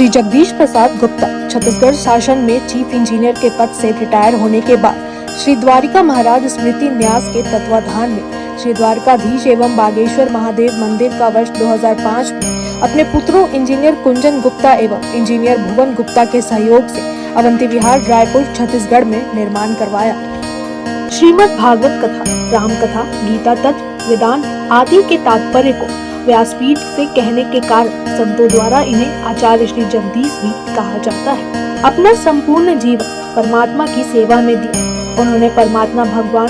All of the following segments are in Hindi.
श्री जगदीश प्रसाद गुप्ता छत्तीसगढ़ शासन में चीफ इंजीनियर के पद से रिटायर होने के बाद श्री द्वारिका महाराज स्मृति न्यास के तत्वाधान में श्री द्वारकाधीश एवं बागेश्वर महादेव मंदिर का वर्ष 2005 में अपने पुत्रों इंजीनियर कुंजन गुप्ता एवं इंजीनियर भुवन गुप्ता के सहयोग से अवंती विहार रायपुर छत्तीसगढ़ में निर्माण करवाया। श्रीमद् भागवत कथा, राम कथा, गीता तत्व, वेदांत आदि के तात्पर्य को व्यासपीठ से कहने के कारण संतों द्वारा इन्हें आचार्य श्री जगदीश भी कहा जाता है। अपना संपूर्ण जीवन परमात्मा की सेवा में दिया उन्होंने परमात्मा भगवान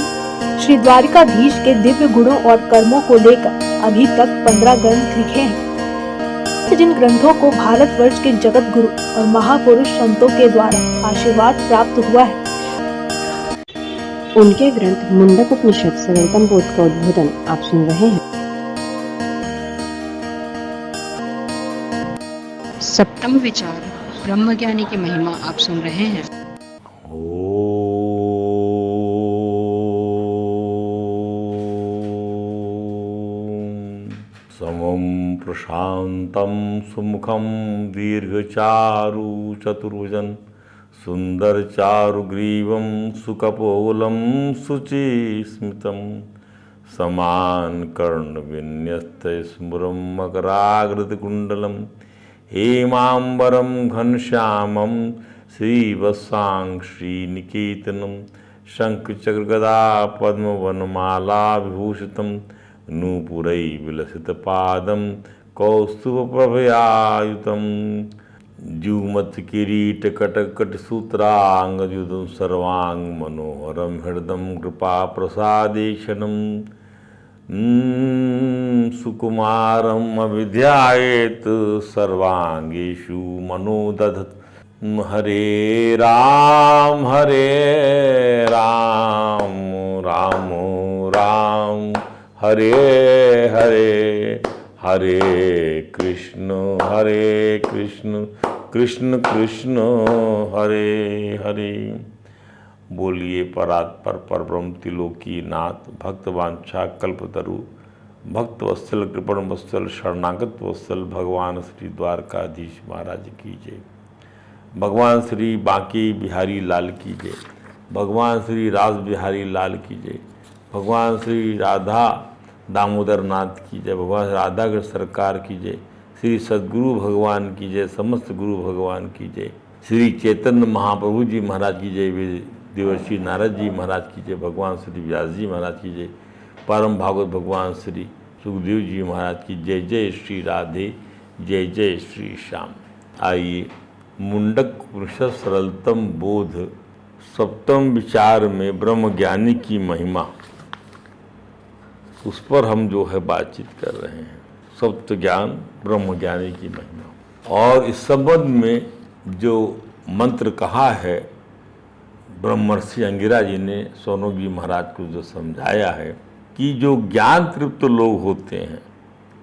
श्री द्वारिकाधीश के दिव्य गुणों और कर्मों को लेकर अभी तक 15 ग्रंथ लिखे हैं, जिन ग्रंथों को भारतवर्ष के जगत गुरु और महापुरुष संतों के द्वारा आशीर्वाद प्राप्त हुआ है। उनके ग्रंथ मुंडक उपनिषद सरलतम बोध का उद्बोधन आप सुन रहे हैं। सप्तम विचार ब्रह्मज्ञानी की महिमा आप सुन रहे हैं। समं प्रशांतं सुमुखं दीर्घचारु चतुर्भुजं सुंदर चारुग्रीवं सुकपोलं शुचिस्मितं समान कर्ण विन्यस्त स्फुरं मकराकृतिकुण्डलं हेमांबरं घनश्यामं श्रीवत्सां श्रीनिकेतनं शंखचक्रगदा पद्मवनमाला विभूषितं नूपुरै विलसितपादं कौस्तुभप्रभयायुतं द्युमत्किरीटकटकटसूत्राङ्गयुधं सर्वाङ्ग मनोहरं हृदं कृपाप्रसादेशनं सुकुमारम् अविध्यायेत सर्वांगेषु मनोदधत्। हरे राम राम राम हरे हरे हरे कृष्ण कृष्ण कृष्ण हरे हरे। बोलिए परात्पर परब्रह्म त्रिलोकी नाथ भक्तवांछा कल्पतरु भक्त वत्सल कृपण वत्सल शरणागत वत्सल भगवान श्री द्वारकाधीश महाराज की जय। भगवान श्री बांके बिहारी लाल की जय। भगवान श्री रास बिहारी लाल की जय। भगवान श्री राधा दामोदर नाथ की जय। भगवान राधागढ़ सरकार की जय। श्री सद्गुरु भगवान की जय। समस्त गुरु भगवान की जय। श्री चैतन्य महाप्रभु जी महाराज की जय। देवर्षि नारद जी महाराज की जय। भगवान श्री व्यास जी महाराज की जय। परम भागवत भगवान श्री सुखदेव जी महाराज की जय। जय श्री राधे, जय जय श्री श्याम। आइए मुंडक उपनिषद सरलतम बोध सप्तम विचार में ब्रह्मज्ञानी की महिमा, उस पर हम जो है बातचीत कर रहे हैं। सप्त ज्ञान ब्रह्मज्ञानी की महिमा, और इस संबंध में जो मंत्र कहा है ब्रह्मर्षि अंगिरा जी ने सोनक जी महाराज को जो समझाया है कि जो ज्ञान तृप्त लोग होते हैं,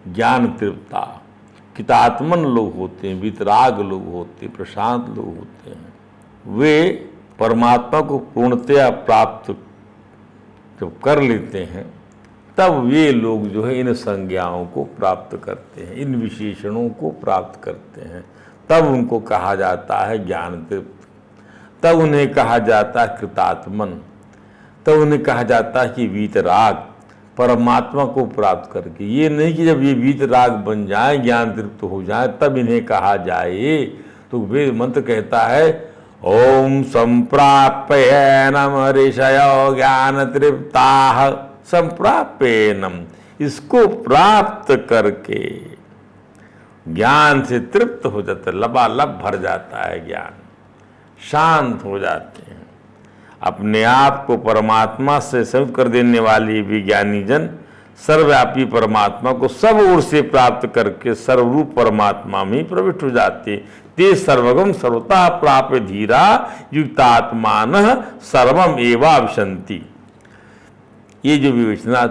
ज्ञान तृप्ता कितात्मन लोग होते हैं, वितराग लोग होते हैं, प्रशांत लोग होते हैं, वे परमात्मा को पूर्णतया प्राप्त जब कर लेते हैं तब वे लोग जो है इन संज्ञाओं को प्राप्त करते हैं, इन विशेषणों को प्राप्त करते हैं। तब उनको कहा जाता है ज्ञान तृप्त, तब उन्हें कहा जाता है कृतात्मन, तब उन्हें कहा जाता है कि वीतराग, परमात्मा को प्राप्त करके। ये नहीं कि जब ये वीतराग बन जाए, ज्ञान तृप्त हो जाए, तब इन्हें कहा जाए। तो वेद मंत्र कहता है ओम संप्राप्यनम ऋषयो ज्ञान तृप्ताः संप्राप्यनम, इसको प्राप्त करके ज्ञान से तृप्त हो जाता है, लबालब भर जाता है ज्ञान, शांत हो जाते हैं। अपने आप को परमात्मा से संयुक्त कर देने वाली विज्ञानी जन सर्वव्यापी परमात्मा को सब ओर से प्राप्त करके सर्वरूप परमात्मा में प्रविष्ट हो जाते। ते सर्वगम सर्वतः प्राप्य धीरा युक्तात्मानः सर्वम एवाविशन्ति। ये जो विवेचना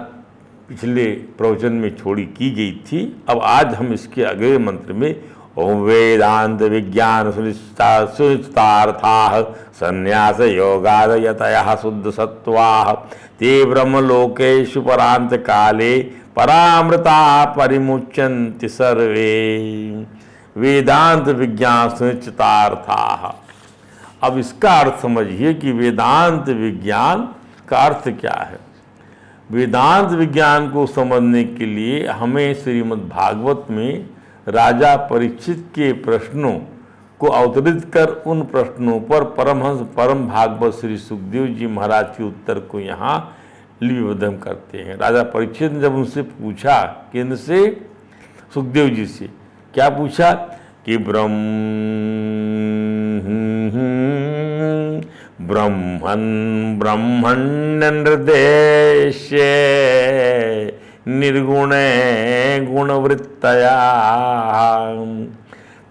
पिछले प्रवचन में छोड़ी की गई थी, अब आज हम इसके अगले मंत्र में ओम वेदांत विज्ञान सुनिश्चितार्थाः संन्यास योगादयतयः शुद्ध सत्वाः ते ब्रह्मलोकेषु परांत काले परामृता परिमुच्यन्ति सर्वे। वेदांत विज्ञान सुनिश्चितार्थाः। अब इसका अर्थ समझिए कि वेदांत विज्ञान का अर्थ क्या है। वेदांत विज्ञान को समझने के लिए हमें श्रीमद् भागवत में राजा परीक्षित के प्रश्नों को अवतरित कर उन प्रश्नों पर परमहंस परम भागवत श्री सुखदेव जी महाराज के उत्तर को यहाँ लिपिबद्ध करते हैं। राजा परीक्षित ने जब उनसे पूछा कि इनसे सुखदेव जी से क्या पूछा कि ब्रह्मण्य निर्देश्य निर्गुणे गुणवृत्तया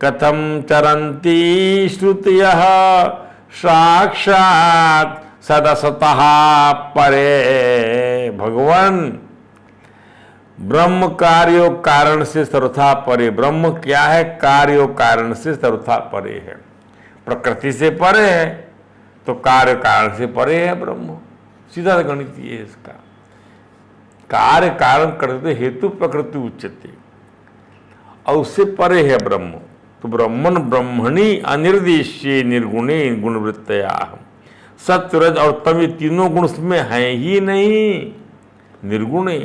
कथम चरन्ति श्रुतयः साक्षात् सदसतः परे। भगवान, ब्रह्म कार्यो कारण से सर्वथा परे। ब्रह्म क्या है? कार्यो कारण से सर्वथा परे है। प्रकृति से परे है तो कार्य कारण से परे है ब्रह्म। सीधा गणित ये है इसका। कार्य कारण करते हेतु प्रकृति उच्यते और उससे परे है ब्रह्म। तो ब्रह्मन ब्रह्मणि अनिर्देश्य निर्गुणे गुणवृत्तया। सत्य रज और तम ये तीनों गुण उसमें हैं ही नहीं, निर्गुणे।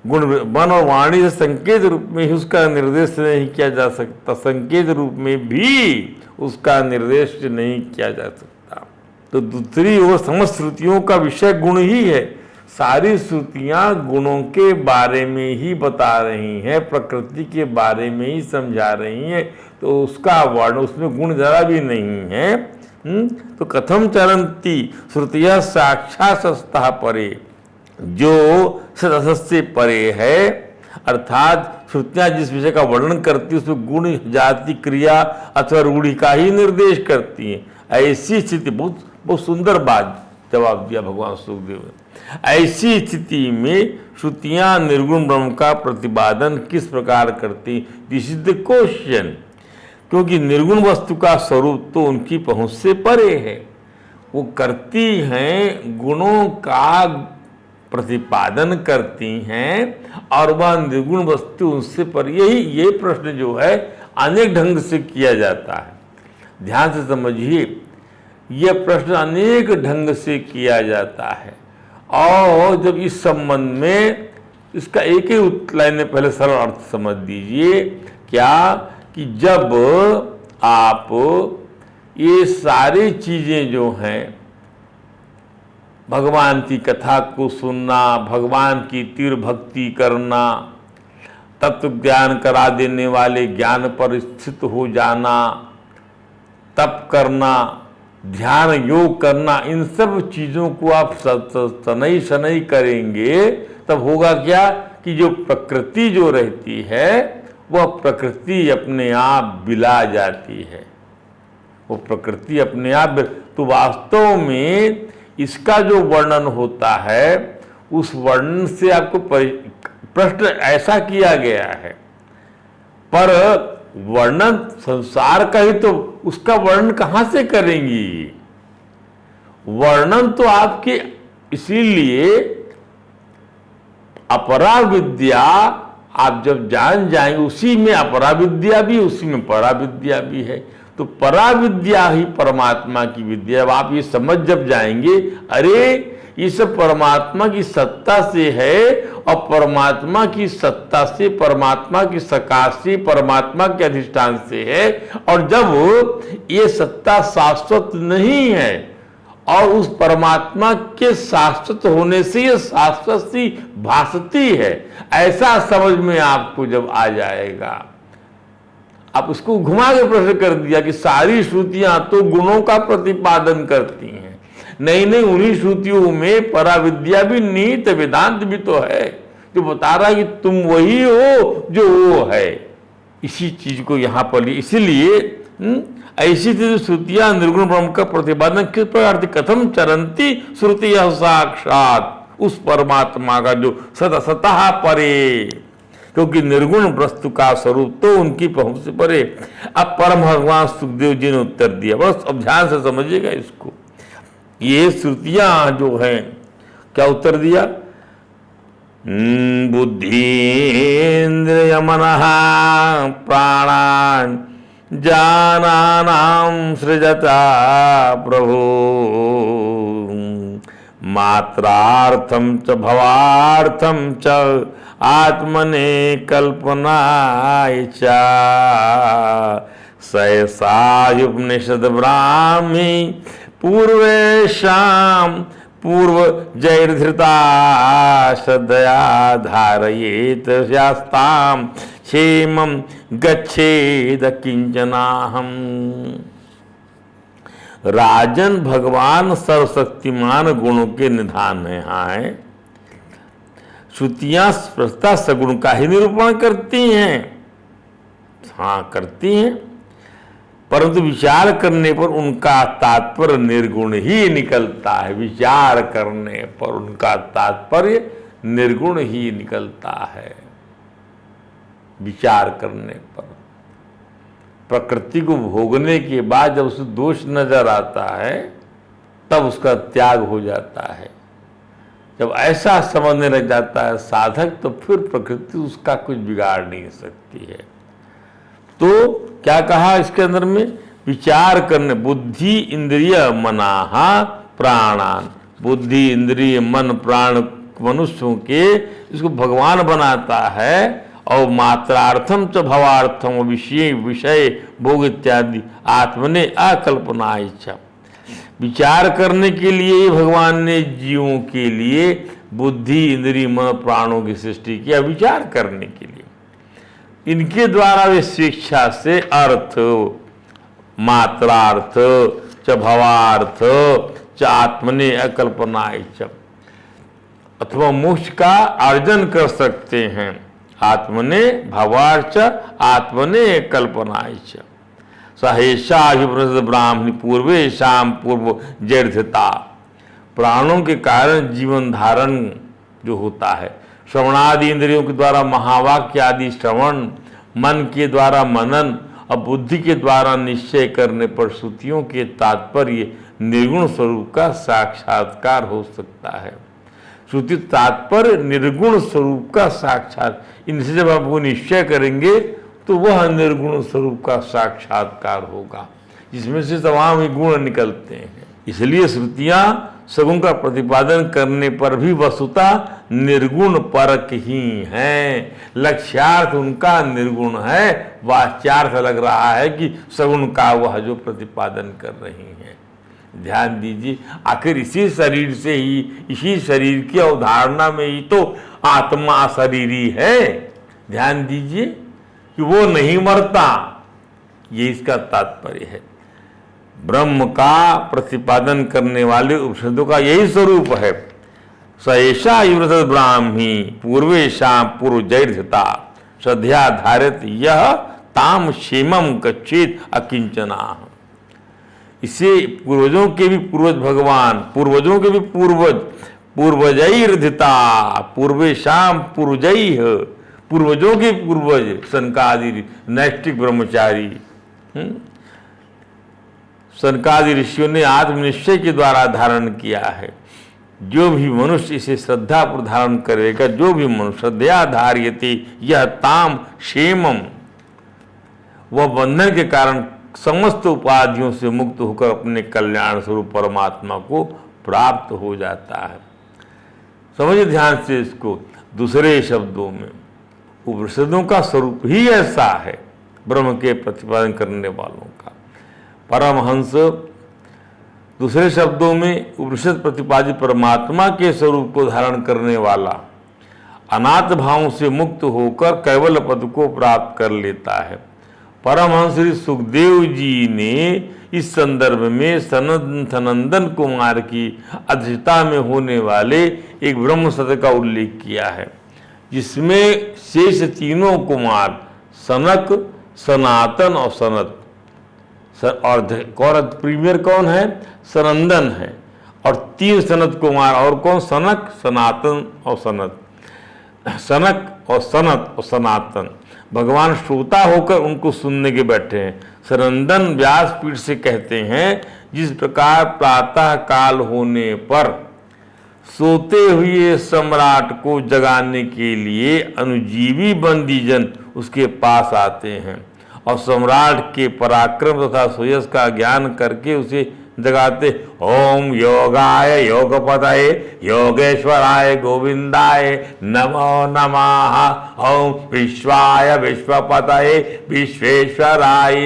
गुण मन और वाणी से संकेत रूप में ही उसका निर्देश नहीं किया जा सकता, संकेत रूप में भी उसका निर्देश नहीं किया जा सकता। तो दूसरी ओर समस्त श्रुतियों का विषय गुण ही है। सारी श्रुतियां गुणों के बारे में ही बता रही हैं, प्रकृति के बारे में ही समझा रही हैं, तो उसका वर्ण उसमें गुण जरा भी नहीं है। तो कथम चरंती श्रुतियां साक्षात सस्तः परे, जो सदसत से परे है, अर्थात श्रुतियां जिस विषय का वर्णन करती है उसमें गुण, जाति, क्रिया अथवा रूढ़ि का ही निर्देश करती हैं। ऐसी स्थिति, बहुत सुंदर बात जवाब दिया भगवान सुखदेव ने। ऐसी स्थिति में श्रुतियां निर्गुण ब्रह्म का प्रतिपादन किस प्रकार करती? This is the question. क्योंकि निर्गुण वस्तु का स्वरूप तो उनकी पहुंच से परे है। वो करती हैं, गुणों का प्रतिपादन करती हैं और वह निर्गुण वस्तु उनसे पर। ये प्रश्न जो है अनेक ढंग से किया जाता है। ध्यान से समझिए, यह प्रश्न अनेक ढंग से किया जाता है। और जब इस संबंध में इसका एक ही लाइन में पहले सरल अर्थ समझ दीजिए, क्या कि जब आप ये सारी चीजें जो हैं, भगवान की कथा को सुनना, भगवान की तीव्र भक्ति करना, तत्व ज्ञान करा देने वाले ज्ञान पर स्थित हो जाना, तप करना, ध्यान योग करना, इन सब चीज़ों को आप शनै शनै करेंगे, तब होगा क्या कि जो प्रकृति जो रहती है वह प्रकृति अपने आप बिला जाती है। वो प्रकृति अपने आप, तो वास्तव में इसका जो वर्णन होता है उस वर्णन से आपको प्रश्न ऐसा किया गया है, पर वर्णन संसार का ही, तो उसका वर्णन कहाँ से करेंगी? वर्णन तो आपके, इसीलिए अपरा विद्या आप जब जान जाएंगे, उसी में अपरा विद्या भी, उसी में परा विद्या भी है। तो परा विद्या ही परमात्मा की विद्या। अब आप ये समझ जब जाएंगे, अरे ये सब परमात्मा की सत्ता से है और परमात्मा की सत्ता से, परमात्मा की सकाश से, परमात्मा के अधिष्ठान से है। और जब ये सत्ता शाश्वत नहीं है और उस परमात्मा के शाश्वत होने से ये शाश्वत सी भासती है, ऐसा समझ में आपको जब आ जाएगा, आप उसको घुमा के प्रश्न कर दिया कि सारी श्रुतियां तो गुणों का प्रतिपादन करती हैं। नहीं, उन्हीं श्रुतियों में पराविद्या भी, निहित वेदांत भी तो है, जो बता रहा है कि तुम वही हो जो वो है। इसी चीज को यहां पर, इसीलिए ऐसी श्रुतियां निर्गुण ब्रह्म का प्रतिपादन किस प्रकार से? कथम चरंती श्रुतियां साक्षात, उस परमात्मा का जो सतः परे, क्योंकि निर्गुण वस्तु का स्वरूप तो उनकी पहुंच से परे। अब परम भगवान सुखदेव जी ने उत्तर दिया, बस अब ध्यान से समझिएगा इसको। ये श्रुतियां जो हैं, क्या उत्तर दिया? बुद्धीन्द्रिय मनः प्राणान् जानानां सृजता प्रभु मात्रार्थं च भवार्थं च आत्मने कल्पनाय च सहसायुपनिषद ब्राह्मी पूर्वेशां पूर्वजैर्धृता श्रद्धया धारयेत शास्तां क्षेमं गच्छेद किंचनाहम्। राजन, भगवान सर्वशक्तिमान गुणों के निधान हैं। श्रुतियां स्पष्टता सगुण का ही निरूपण करती हैं, हाँ करती हैं, परंतु विचार करने पर उनका तात्पर्य निर्गुण ही निकलता है। विचार करने पर उनका तात्पर्य निर्गुण ही निकलता है। विचार करने पर प्रकृति को भोगने के बाद जब उसे दोष नजर आता है तब उसका त्याग हो जाता है। जब ऐसा समझने लग जाता है साधक तो फिर प्रकृति उसका कुछ बिगाड़ नहीं सकती है। तो क्या कहा इसके अंदर में? विचार करने, बुद्धि इंद्रिय मनाहा प्राणान। बुद्धि इंद्रिय मन प्राण मनुष्यों के इसको भगवान बनाता है। और मात्रार्थम च भवार्थम विषय विषय भोग इत्यादि आत्मने अकल्पना इच्छा। विचार करने के लिए भगवान ने जीवों के लिए बुद्धि इंद्रिय मन प्राणों की सृष्टि किया, विचार करने के लिए। इनके द्वारा वे स्वेच्छा से अर्थ, मात्रार्थ च भवार्थ च आत्मने अकल्पना इच्छा अथवा मोक्ष का अर्जन कर सकते हैं। आत्मने भवार्च आत्मने कल्पनाय च सहेशा ब्राह्मणी पूर्वेशाम पूर्व जैर्धता। प्राणों के कारण जीवन धारण जो होता है, श्रवणादि इंद्रियों के द्वारा महावाक्य आदि श्रवण, मन के द्वारा मनन और बुद्धि के द्वारा निश्चय करने पर श्रुतियों के तात्पर्य निर्गुण स्वरूप का साक्षात्कार हो सकता है। श्रुति तात्पर्य निर्गुण स्वरूप का साक्षात, इनसे जब आप वो निश्चय करेंगे तो वह निर्गुण स्वरूप का साक्षात्कार होगा, जिसमें से तमाम ही गुण निकलते हैं। इसलिए श्रुतियां सगुण का प्रतिपादन करने पर भी वस्तुतः निर्गुण परक ही हैं। लक्ष्यार्थ उनका निर्गुण है, वाच्यार्थ लग रहा है कि सगुण का वह जो प्रतिपादन कर रही हैं। ध्यान दीजिए, आखिर इसी शरीर से ही, इसी शरीर की अवधारणा में ही तो आत्मा शरीरी है। ध्यान दीजिए कि वो नहीं मरता, ये इसका तात्पर्य है। ब्रह्म का प्रतिपादन करने वाले उपनिषदों का यही स्वरूप है। सएषा युवृत ब्राह्मी पूर्वेशा पूर्वजैर्धता श्रद्धया धारित यह ताम क्षेमम गच्छेत अकिंचना। इसे पूर्वजों के भी पूर्वज भगवान, पूर्वजों के भी पूर्वज, पूर्वजैर्धिता पूर्वेशाम पूर्वजैः, पूर्वजों के पूर्वज सनकादि नैष्ठिक ब्रह्मचारी, सनकादि ऋषियों ने आत्मनिश्चय के द्वारा धारण किया है। जो भी मनुष्य इसे श्रद्धा पर धारण करेगा, जो भी मनुष्य श्रद्धया धार्यते यह ताम क्षेमम, वह बंधन के कारण समस्त उपाधियों से मुक्त होकर अपने कल्याण स्वरूप परमात्मा को प्राप्त हो जाता है। समझिए ध्यान से इसको। दूसरे शब्दों में उपनिषदों का स्वरूप ही ऐसा है, ब्रह्म के प्रतिपादन करने वालों का। परमहंस दूसरे शब्दों में उपनिषद प्रतिपादित परमात्मा के स्वरूप को धारण करने वाला अनाथ भावों से मुक्त होकर कैवल्य पद को प्राप्त कर लेता है। परमहंस श्री सुखदेव जी ने इस संदर्भ में सनंदन कुमार की अध्यक्षता में होने वाले एक ब्रह्म सत्र का उल्लेख किया है, जिसमें शेष तीनों कुमार सनक, सनातन और सनत, और प्रीमियर कौन है? सनंदन है। और तीन सनत कुमार और कौन? सनक, सनातन और सनत। सनक और सनत और सनातन भगवान श्रोता होकर उनको सुनने के बैठे हैं। सनंदन व्यासपीठ से कहते हैं, जिस प्रकार प्रातः काल होने पर सोते हुए सम्राट को जगाने के लिए अनुजीवी बंदीजन उसके पास आते हैं और सम्राट के पराक्रम तथा सुयश का ज्ञान करके उसे जगाते। ओम योगाय योगपतये योगेश्वराय गोविंदाय नमो नमः। ओम विश्वाय विश्वपतये विश्वेश्वराय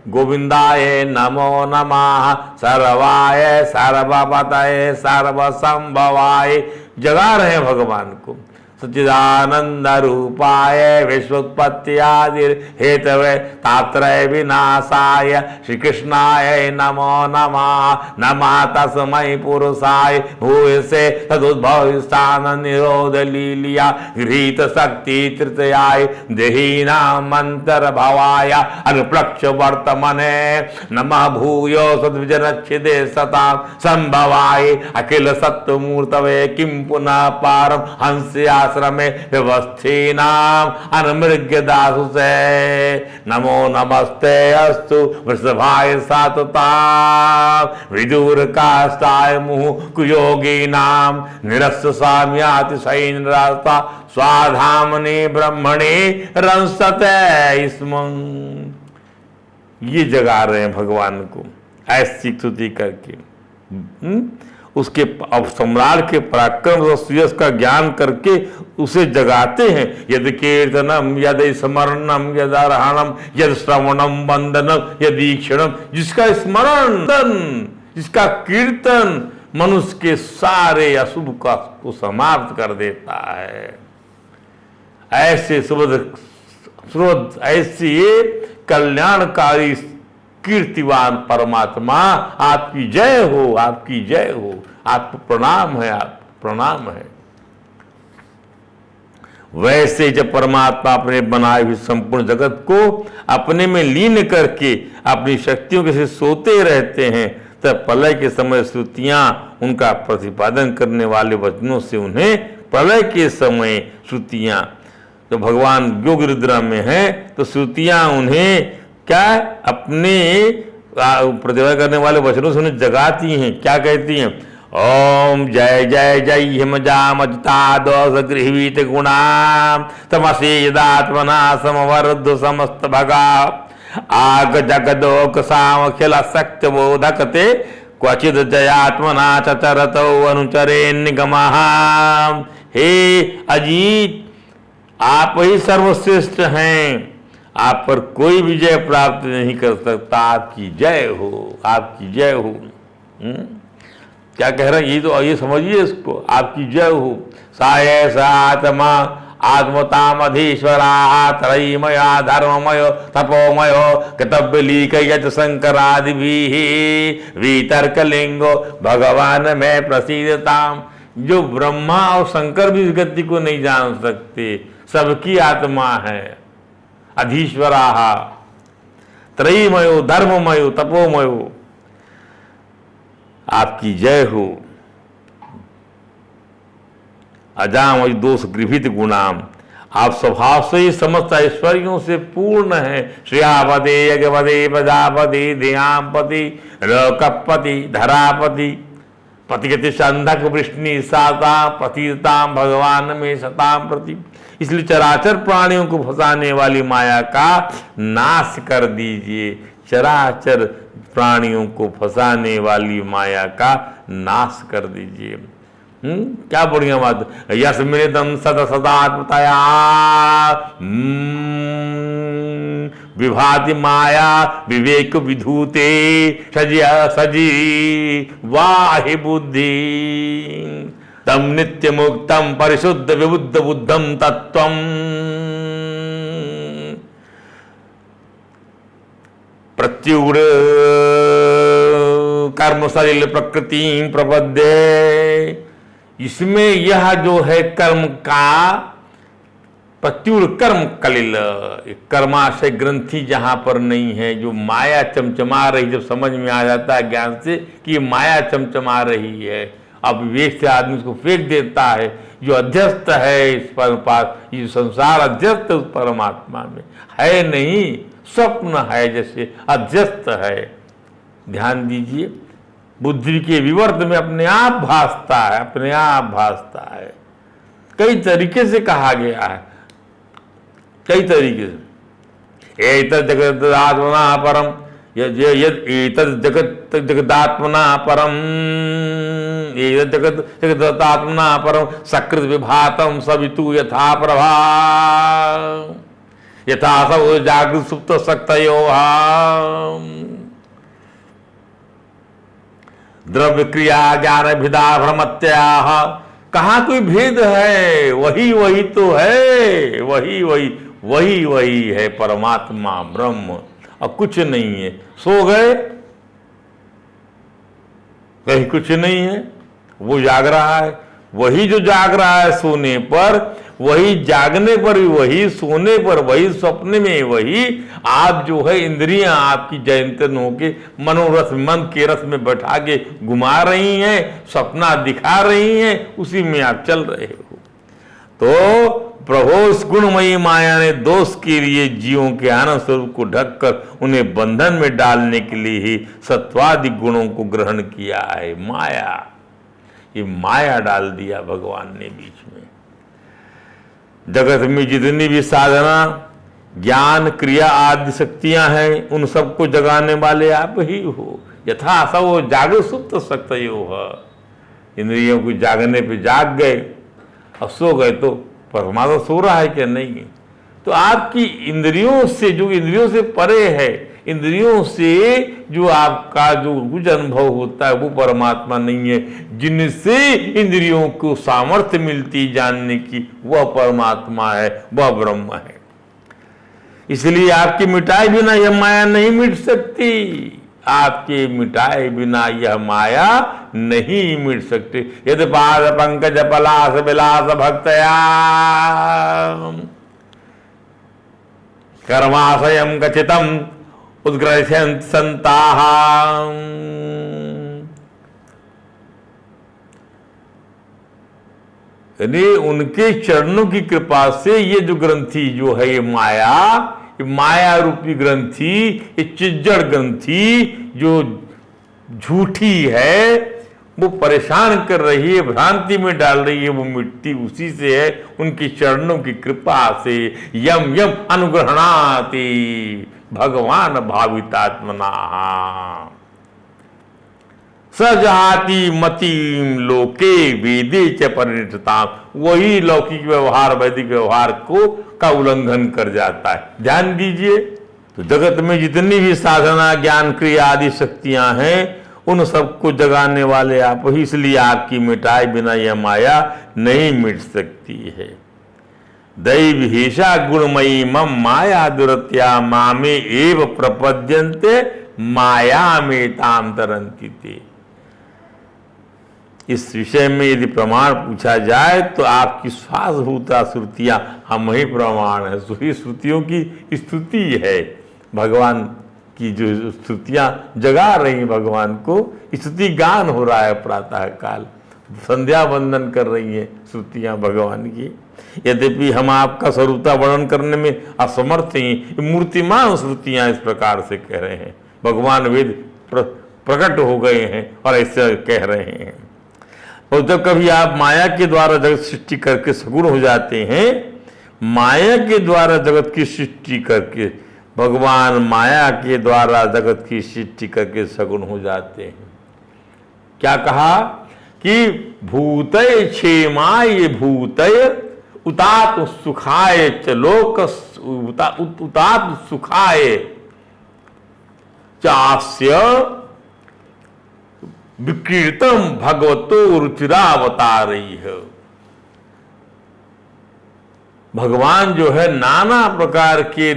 गोविंदाय नमो नमः। सर्वाय सर्वपतये सर्वसंभवाय। जगा रहे हैं भगवान को। सच्चिदानंद रूपाय विश्वोत्पत्ति आदि हेतवे तात्रय विनाशाय श्री कृष्णाय नमो नमः। नमः तस्मै पुरुषाय भूयसे तदुद्भव स्थान निरोध लीलिया गृहीत शक्ति तृतीयाय देहीनां मंत्र भवाय अनुप्लक्ष वर्तमने। नमः भूयो सद्विजनच्छिदे सतां संभवाय अखिल सत्त्वमूर्तवे किं पुनः पारम हंस्या आश्रमे व्यवस्थीनाम अनुमृग्य दासु से। नमो नमस्ते अस्तु वृषभाय सातुता विदुर काष्ठाय मुहुः कुयोगी नाम निरस्त साम्याति सैन रास्ता स्वाधामनि ब्रह्मणि रंसते स्मं। ये जगा रहे हैं भगवान को ऐसी स्तुति करके। उसके अब सम्राट के पराक्रम और सुयश का ज्ञान करके उसे जगाते हैं। यदि कीर्तनम यद स्मरणम यद आरोहणम यद श्रवणम वंदनम यद ईक्षणम। जिसका स्मरण जिसका कीर्तन मनुष्य के सारे अशुभ का को समाप्त कर देता है। ऐसे सुबोध ऐसी कल्याणकारी कीर्तिवान परमात्मा आपकी जय हो, आपकी जय हो। आपको प्रणाम है, आप प्रणाम है। वैसे जब परमात्मा अपने बनाए हुए संपूर्ण जगत को अपने में लीन करके अपनी शक्तियों के से सोते रहते हैं, तब प्रलय के समय श्रुतियां उनका प्रतिपादन करने वाले वचनों से उन्हें प्रलय के समय श्रुतियां तो भगवान योग निद्रा में है तो श्रुतियां उन्हें क्या अपने प्रतिपादन करने वाले वचनों से उन्हें जगाती हैं। क्या कहती हैं? ओम जय जय जय हिमजामजता दोष गृहीत गुणाम तमसी यदात्मना समवर्ध समस्त भगा आग जगदोक सामखिल शक्ति बोधकते क्वचिद जयात्मना चरतो अनुचरे निगमः। हे अजीत, आप ही सर्वश्रेष्ठ हैं, आप पर कोई विजय प्राप्त नहीं कर सकता। आपकी जय हो, आपकी जय हो। क्या कह रहे हैं? ये तो ये समझिए इसको, आपकी जय हो। साय सात्मा आत्मतामधीश्वरा त्रयीमया धर्ममय तपोमय कर्तव्यलीकयत शंकरादिभिः वितर्कलिंगो भगवान में प्रसीदताम। जो ब्रह्मा और शंकर भी इस गति को नहीं जान सकते, सबकी आत्मा है। अधीश्वरा त्रयीमयो धर्ममयो तपोमयो। आपकी जय हो। अजाम दोष गृभित गुणाम, आप स्वभाव से ही समस्त ऐश्वर्यों से पूर्ण है। श्रेयापति यज्ञपति प्रजापति ध्यापति लोकपति धरापति पतिगति अंधक वृष्णि साता पतिताम भगवान में सताम प्रति। इसलिए चराचर प्राणियों को फंसाने वाली माया का नाश कर दीजिए। चराचर प्राणियों को फंसाने वाली माया का नाश कर दीजिए। क्या बढ़िया बात। यस्मिदं सद सदात्मतया विभाति माया विवेक विधूते सजी वाहि बुद्धि तम नित्य मुक्तम परिशुद्ध विबुद्ध बुद्धम तत्वम। प्रत्युर कर्म सलिल प्रकृति प्रपद्ये। इसमें यह जो है कर्म का प्रत्युर कर्म कलिल, कर्माशय ग्रंथि जहां पर नहीं है, जो माया चमचमा रही, जब समझ में आ जाता है ज्ञान से कि ये माया चमचमा रही है, अब विवेक से आदमी उसको फेंक देता है। जो अध्यस्त है इस परमात्मा, ये संसार अध्यस्त उस परमात्मा में है नहीं, स्वप्न है जैसे अध्यस्त है। ध्यान दीजिए, बुद्धि के विवर्त में अपने आप भासता है, अपने आप भासता है। कई तरीके से कहा गया है, कई तरीके से। एतद् जगदात्मना परम, एतद् जगत जगदात्मना परम, एतद् जगत जगदात्मना परम सकृत विभातम सवितु यथा प्रभा यथा सब जागृत सुप्त शक्तयो द्रव्य क्रिया ज्ञान भिदा भ्रमत्याह। कहाँ कोई भेद है? वही वही तो है, वही वही वही वही है परमात्मा ब्रह्म, और कुछ नहीं है। सो गए, कहीं कुछ नहीं है, वो जाग रहा है। वही जो जाग रहा है सोने पर, वही जागने पर भी वही, सोने पर वही, स्वप्न में वही। आप जो है इंद्रियां आपकी जयंतन होके मनोरथ मन के रस में बैठा के घुमा रही हैं, सपना दिखा रही हैं, उसी में आप चल रहे हो। तो प्रभु उस गुणमयी माया ने दोष के लिए जीवों के आनंद स्वरूप को ढककर उन्हें बंधन में डालने के लिए ही सत्वादि गुणों को ग्रहण किया है। माया, ये माया डाल दिया भगवान ने बीच में। जगत में जितनी भी साधना ज्ञान क्रिया आदि शक्तियां हैं, उन सबको जगाने वाले आप ही हो। यथा सब जागृत सुप्त शक्तयो है। इंद्रियों को जागने पे जाग गए और सो गए, तो परमात्मा सो रहा है क्या? नहीं। तो आपकी इंद्रियों से, जो इंद्रियों से परे है, इंद्रियों से जो आपका जो कुछ अनुभव होता है वो परमात्मा नहीं है। जिनसे इंद्रियों को सामर्थ्य मिलती जानने की, वह परमात्मा है, वह ब्रह्म है। इसलिए आपकी मिटाई बिना यह माया नहीं मिट सकती। आपके मिटाए बिना यह माया नहीं मिट सकती। यदि पाद पंकज पलास विलास भक्तया कर्माशयम गचितम उद्ग्रहंत संताः। यानी उनके चरणों की कृपा से ये जो ग्रंथि जो है, ये माया रूपी ग्रंथि, ये चिज्जड़ ग्रंथि जो झूठी है, वो परेशान कर रही है, भ्रांति में डाल रही है, वो मिट्टी उसी से है, उनकी चरणों की कृपा से। यम यम अनुग्रहणाति भगवान भावितात्मना सजहाति मतिम लोके वेदे च परिणतता। वही लौकिक व्यवहार, वैदिक व्यवहार का उल्लंघन कर जाता है। ध्यान दीजिए, तो जगत में जितनी भी साधना ज्ञान क्रिया आदि शक्तियां हैं, उन सबको जगाने वाले आप ही। इसलिए आपकी मिटाई बिना यह माया नहीं मिट सकती है। दैव हेषा गुणमयी मम माया दुरत्या मामे एव प्रपद्यन्ते माया में ताम तरंती ते। इस विषय में यदि प्रमाण पूछा जाए तो आपकी स्वाभूता श्रुतियां हम ही प्रमाण है। सही श्रुतियों की स्तुति है, भगवान की जो स्तुतियां जगा रही भगवान को, स्तुति गान हो रहा है प्रातः काल, संध्या वंदन कर रही है श्रुतियां भगवान की। यद्यपि हम आपका स्वरूपता वर्णन करने में असमर्थ ही, मूर्तिमान श्रुतियां इस प्रकार से कह रहे हैं। भगवान वेद प्रकट हो गए हैं और ऐसे कह रहे हैं। और जब कभी आप माया के द्वारा जगत सृष्टि करके सगुण हो जाते हैं, माया के द्वारा जगत की सृष्टि करके, भगवान माया के द्वारा जगत की सृष्टि करके सगुण हो जाते हैं। क्या कहा कि भूतय क्षेमाय भूतय उतात सुखाय च लोक उतात सुखाय चास्य विकृतम भगवतो रुचिरावतारई है। भगवान जो है नाना प्रकार के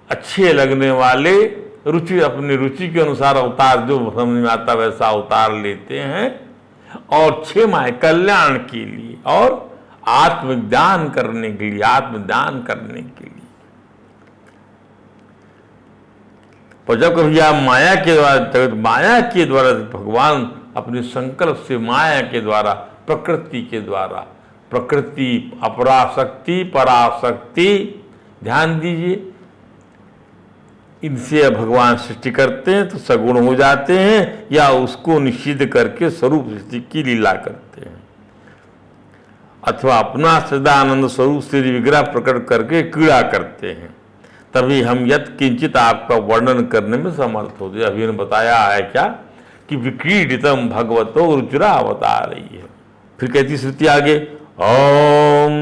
अच्छे लगने वाले रुचि, अपनी रुचि के अनुसार अवतार जो समझ में आता वैसा अवतार लेते हैं, और क्षेमा कल्याण के लिए और आत्मज्ञान करने के लिए, आत्मदान करने के लिए। पर जब कभी आप माया के द्वारा भगवान अपने संकल्प से माया के द्वारा, प्रकृति के द्वारा, प्रकृति अपराशक्ति पराशक्ति, ध्यान दीजिए, इनसे भगवान सृष्टि करते हैं तो सगुण हो जाते हैं, या उसको निषिद्ध करके स्वरूप सृष्टि की लीला करते हैं, अथवा अपना सदानंद स्वरूप से विग्रह प्रकट करके क्रीड़ा करते हैं, तभी हम यत् किंचित आपका वर्णन करने में समर्थ होते। अभी उन्होंने बताया है क्या कि विक्रीडितम भगवतो रुचिरा बता रही है। फिर कहती श्रुति आगे, ओम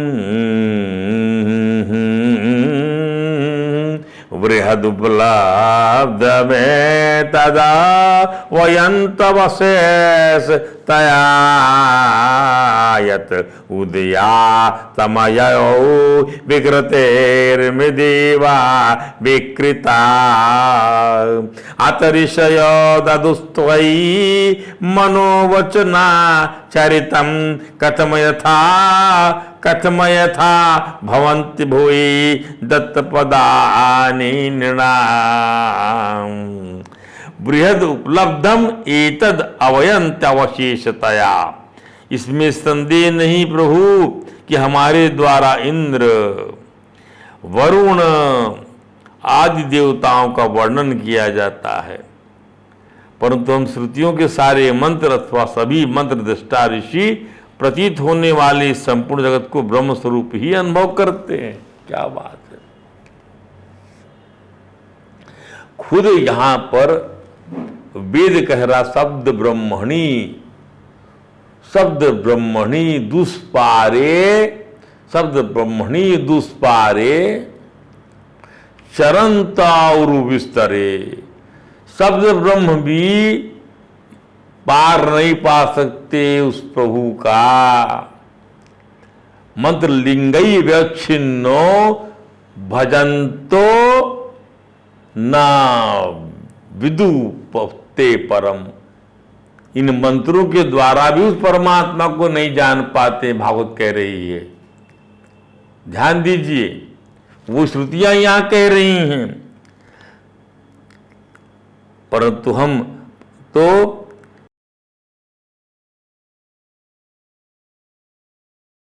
बृहदुपलब्ध में तदा वयंतवशेष तयायत उदया तमयो विकृतेर्मिदेवा विकृता अतरिषय ददुस्त्वयि मनोवचना चरितं कथमयथा भवन्ति भुवि दत्तपदानि नृणाम् बृहद उपलब्धम एतद अवयंत अवशेषतया। इसमें संदेह नहीं प्रभु कि हमारे द्वारा इंद्र, वरुण आदि देवताओं का वर्णन किया जाता है, परंतु हम श्रुतियों के सारे मंत्र अथवा सभी मंत्र दृष्टा ऋषि प्रतीत होने वाले संपूर्ण जगत को ब्रह्म स्वरूप ही अनुभव करते हैं। क्या बात है। खुद यहां पर वेद कह रहा शब्द ब्रह्मणि दुष्पारे चरंताउरु विस्तरे। शब्द ब्रह्म भी पार नहीं पा सकते उस प्रभु का। मंत्र लिंगई व्यक्षिन्नो भजंतो ना विदुपते परम। इन मंत्रों के द्वारा भी उस परमात्मा को नहीं जान पाते, भागवत कह रही है। ध्यान दीजिए, वो श्रुतियां यहां कह रही हैं, परंतु हम तो